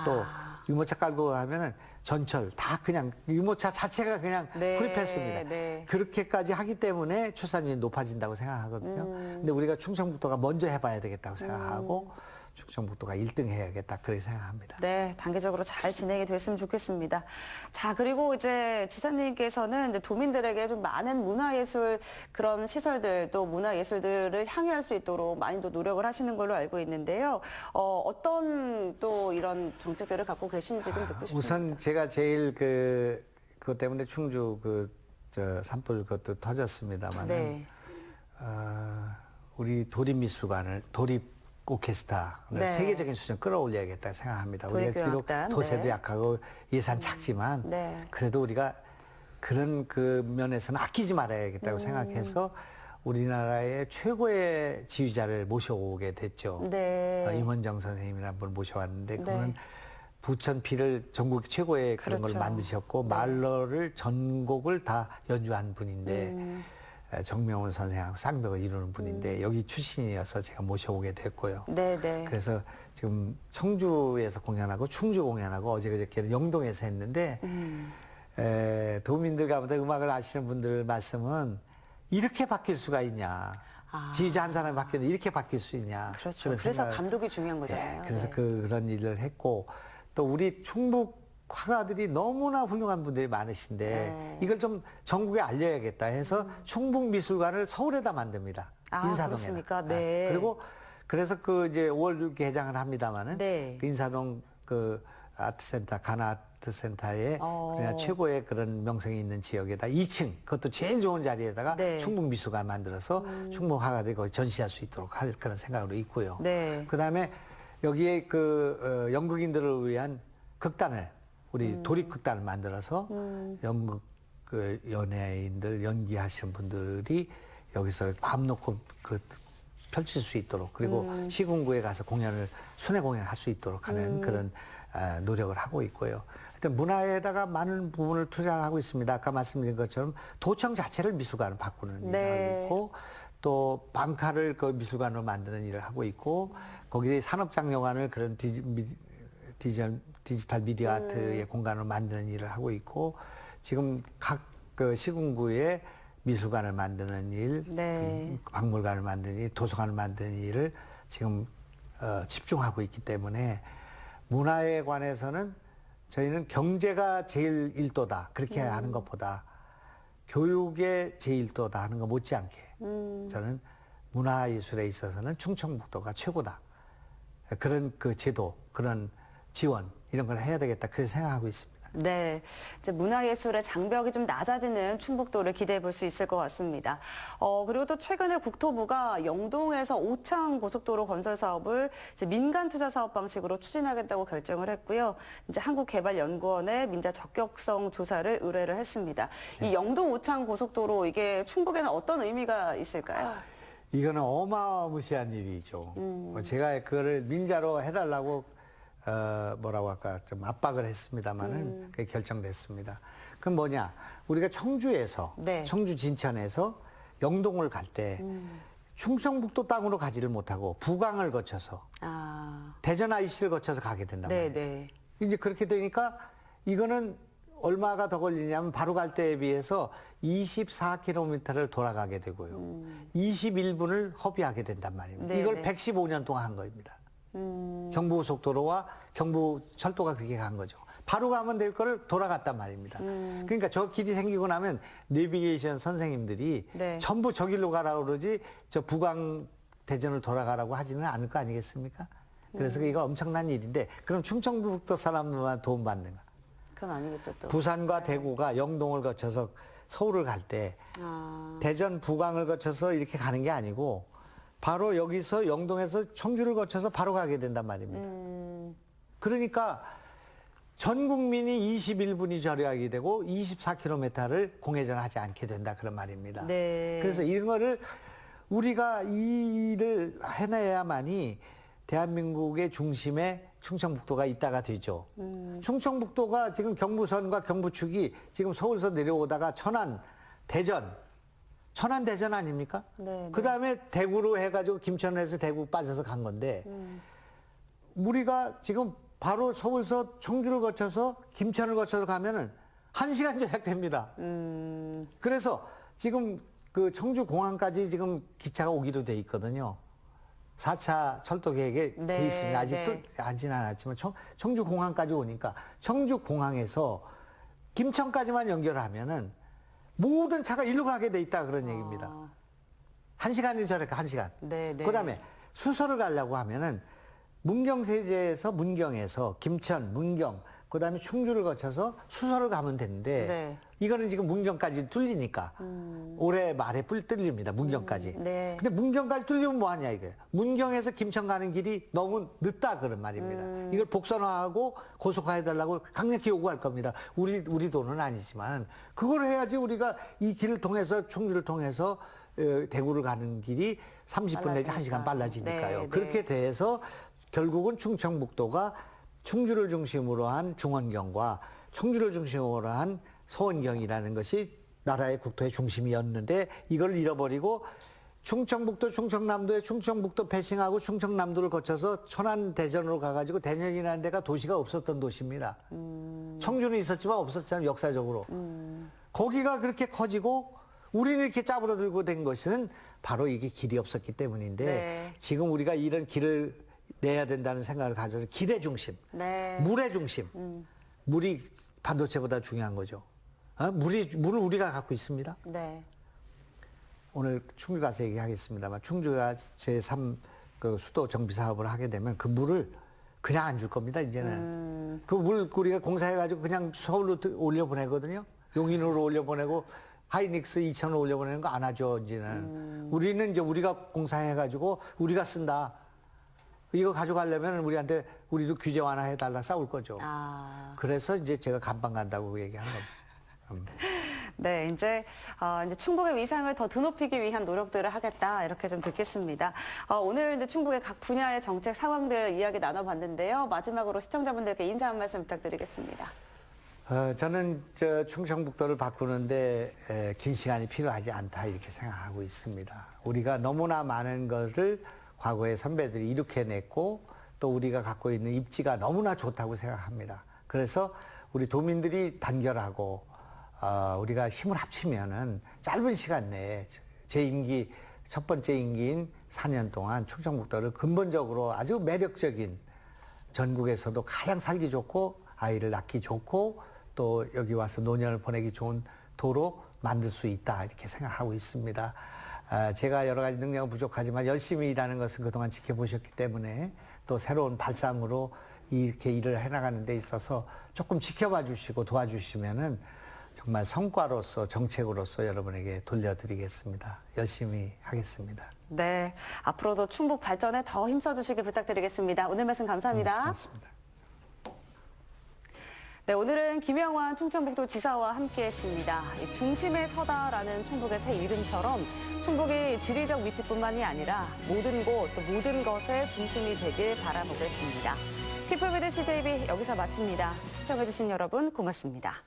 또 유모차 깔고 하면은 전철 다 그냥 유모차 자체가 그냥 네, 프리패스입니다. 네. 그렇게까지 하기 때문에 출산율이 높아진다고 생각하거든요. 근데 우리가 충청북도가 먼저 해봐야 되겠다고 생각하고 충청북도가 1등 해야겠다 그렇게 생각합니다. 네, 단계적으로 잘 진행이 됐으면 좋겠습니다. 자, 그리고 이제 지사님께서는 이제 도민들에게 좀 많은 문화예술 그런 시설들 또 문화예술들을 향유할 수 있도록 많이 또 노력을 하시는 걸로 알고 있는데요. 어떤 또 이런 정책들을 갖고 계신지 좀 듣고 싶습니다. 우선 제가 제일 그것 때문에 충주 산불 그것도 터졌습니다만 네. 우리 도립미술관을 도립 오케스트라를 네. 세계적인 수준 끌어올려야겠다 생각합니다. 우리가 비록 도립교향악단, 도세도 네. 약하고 예산 작지만 네. 그래도 우리가 그런 그 면에서는 아끼지 말아야겠다고 생각해서 우리나라의 최고의 지휘자를 모셔오게 됐죠. 네. 임원정 선생님이라는 분을 모셔왔는데 네. 그분은 부천피를 전국 최고의 그런 걸 그렇죠. 만드셨고 네. 말러를 전곡을 다 연주한 분인데 정명훈 선생하고 쌍벽을 이루는 분인데 여기 출신이어서 제가 모셔오게 됐고요. 네. 그래서 지금 청주에서 공연하고 충주 공연하고 어제 그저께는 영동에서 했는데 도민들 가운데 음악을 아시는 분들 말씀은 이렇게 바뀔 수가 있냐. 지휘자 한 사람이 바뀌는데 이렇게 바뀔 수 있냐. 그렇죠. 그런 그래서 생각을- 감독이 중요한 거잖아요. 예, 그래서 네. 그런 일을 했고 또 우리 충북 화가들이 너무나 훌륭한 분들이 많으신데 네. 이걸 좀 전국에 알려야겠다 해서 충북미술관을 서울에다 만듭니다. 아, 인사동에. 그렇습니까? 네. 그리고 그래서 그 이제 5월 개장을 합니다마는 네. 그 인사동 그 아트센터 가나아트센터에 우리나라 최고의 그런 명성이 있는 지역에다 2층 그것도 제일 좋은 자리에다가 네. 충북미술관 만들어서 충북 화가들이 거기 전시할 수 있도록 할 그런 생각으로 있고요. 네. 그다음에 여기에 그 연극인들을 위한 극단을 우리 도립극단을 만들어서 연극 그 연예인들 연기하시는 분들이 여기서 마음 놓고 그 펼칠 수 있도록 그리고 시군구에 가서 공연을 순회 공연을 할 수 있도록 하는 그런 노력을 하고 있고요. 하여튼 문화에다가 많은 부분을 투자하고 있습니다. 아까 말씀드린 것처럼 도청 자체를 미술관으로 바꾸는 네. 일을 하고 있고 또 방카를 그 미술관으로 만드는 일을 하고 있고 거기에 산업장려관을 그런 디지털 미디어 아트의 공간으로 만드는 일을 하고 있고 지금 각 그 시군구에 미술관을 만드는 일, 네. 박물관을 만드는 일, 도서관을 만드는 일을 지금 집중하고 있기 때문에 문화에 관해서는 저희는 경제가 제일 일도다 그렇게 하는 것보다 교육의 제일도다 하는 거 못지않게 저는 문화예술에 있어서는 충청북도가 최고다. 그런 그 제도, 그런 지원 이런 걸 해야 되겠다 그렇게 생각하고 있습니다. 네, 이제 문화예술의 장벽이 좀 낮아지는 충북도를 기대해 볼 수 있을 것 같습니다. 그리고 또 최근에 국토부가 영동에서 오창 고속도로 건설 사업을 이제 민간 투자 사업 방식으로 추진하겠다고 결정을 했고요. 이제 한국개발연구원에 민자 적격성 조사를 의뢰를 했습니다. 이 영동 오창 고속도로 이게 충북에는 어떤 의미가 있을까요? 이거는 어마무시한 일이죠. 제가 그거를 민자로 해달라고 뭐라고 할까 좀 압박을 했습니다마는 그게 결정됐습니다. 그럼 뭐냐? 우리가 청주에서 네. 청주 진천에서 영동을 갈 때 충청북도 땅으로 가지를 못하고 부강을 거쳐서 대전 IC를 거쳐서 가게 된단 말이에요. 네. 이제 그렇게 되니까 이거는 얼마가 더 걸리냐면 바로 갈 때에 비해서 24km를 돌아가게 되고요. 21분을 허비하게 된단 말입니다. 네, 이걸 네. 115년 동안 한 겁니다. 경부고속도로와 경부철도가 그렇게 간 거죠. 바로 가면 될 거를 돌아갔단 말입니다. 그러니까 저 길이 생기고 나면 내비게이션 선생님들이 네. 전부 저 길로 가라고 그러지 저 부강 대전을 돌아가라고 하지는 않을 거 아니겠습니까? 그래서 이거 엄청난 일인데 그럼 충청북도 사람들만 도움받는가? 그건 아니겠죠 또. 부산과 대구가 영동을 거쳐서 서울을 갈 때 대전 부강을 거쳐서 이렇게 가는 게 아니고 바로 여기서 영동에서 청주를 거쳐서 바로 가게 된단 말입니다. 그러니까 전 국민이 21분이 절약이 되고 24km를 공회전하지 않게 된다 그런 말입니다. 네. 그래서 이런 거를 우리가 이 일을 해내야만이 대한민국의 중심에 충청북도가 있다가 되죠. 충청북도가 지금 경부선과 경부축이 지금 서울서 내려오다가 천안, 대전 아닙니까? 네, 그 다음에 대구로 해가지고 김천에서 대구 빠져서 간 건데 우리가 지금 바로 서울서 청주를 거쳐서 김천을 거쳐서 가면은 1시간 절약됩니다. 그래서 지금 그 청주 공항까지 지금 기차가 오기로 돼 있거든요. 4차 철도 계획에 네, 돼 있습니다. 아직도 네. 안지는 않았지만 청주 공항까지 오니까 청주 공항에서 김천까지만 연결하면은 모든 차가 일로 가게 돼 있다 그런 얘기입니다. 1시간이 절약, 1시간. 네. 그다음에 수서를 가려고 하면은 문경세제에서 문경에서 김천, 문경, 그다음에 충주를 거쳐서 수서를 가면 되는데 네. 이거는 지금 문경까지 뚫리니까 올해 말에 뚫립니다. 문경까지. 네. 근데 문경까지 뚫리면 뭐 하냐 이거예요. 문경에서 김천 가는 길이 너무 늦다 그런 말입니다. 이걸 복선화하고 고속화해 달라고 강력히 요구할 겁니다. 우리 돈은 아니지만 그걸 해야지 우리가 이 길을 통해서 충주를 통해서 대구를 가는 길이 30분 내지 1시간 빨라지니까요. 네, 그렇게 네. 돼서 결국은 충청북도가 충주를 중심으로 한 중원경과 청주를 중심으로 한 서원경이라는 것이 나라의 국토의 중심이었는데 이걸 잃어버리고 충청북도, 충청남도에 충청북도 패싱하고 충청남도를 거쳐서 천안, 대전으로 가가지고 대전이라는 데가 도시가 없었던 도시입니다. 청주는 있었지만 없었잖아요, 역사적으로. 거기가 그렇게 커지고 우리는 이렇게 짜부러들고 된 것은 바로 이게 길이 없었기 때문인데 네. 지금 우리가 이런 길을 내야 된다는 생각을 가져서 길의 중심, 네. 물의 중심. 물이 반도체보다 중요한 거죠. 물을 우리가 갖고 있습니다. 네. 오늘 충주 가서 얘기하겠습니다. 충주가 제3 그 수도 정비 사업을 하게 되면 그 물을 그냥 안 줄 겁니다, 이제는. 그 물 우리가 공사해가지고 그냥 서울로 올려보내거든요. 용인으로 올려보내고 하이닉스 2,000을 올려보내는 거 안 하죠, 이제는. 우리는 이제 우리가 공사해가지고 우리가 쓴다. 이거 가져가려면 우리한테 우리도 규제 완화해달라 싸울 거죠. 그래서 이제 제가 감방 간다고 얘기하는 겁니다. 네, 이제 충북의 위상을 더 드높이기 위한 노력들을 하겠다 이렇게 좀 듣겠습니다. 오늘 이제 충북의 각 분야의 정책 상황들 이야기 나눠봤는데요. 마지막으로 시청자분들께 인사 한 말씀 부탁드리겠습니다. 저는 충청북도를 바꾸는데 긴 시간이 필요하지 않다 이렇게 생각하고 있습니다. 우리가 너무나 많은 것을 과거의 선배들이 이룩해냈고 또 우리가 갖고 있는 입지가 너무나 좋다고 생각합니다. 그래서 우리 도민들이 단결하고 우리가 힘을 합치면은 짧은 시간 내에 제 임기 첫 번째 임기인 4년 동안 충청북도를 근본적으로 아주 매력적인 전국에서도 가장 살기 좋고 아이를 낳기 좋고 또 여기 와서 노년을 보내기 좋은 도로 만들 수 있다 이렇게 생각하고 있습니다. 제가 여러 가지 능력은 부족하지만 열심히 일하는 것은 그동안 지켜보셨기 때문에 또 새로운 발상으로 이렇게 일을 해나가는 데 있어서 조금 지켜봐 주시고 도와주시면은 정말 성과로서 정책으로서 여러분에게 돌려드리겠습니다. 열심히 하겠습니다. 네, 앞으로도 충북 발전에 더 힘써주시길 부탁드리겠습니다. 오늘 말씀 감사합니다. 고맙습니다. 네, 오늘은 김영환 충청북도 지사와 함께했습니다. 중심에 서다라는 충북의 새 이름처럼 충북이 지리적 위치뿐만이 아니라 모든 곳 또 모든 것의 중심이 되길 바라보겠습니다. 피플비드 CJB 여기서 마칩니다. 시청해주신 여러분 고맙습니다.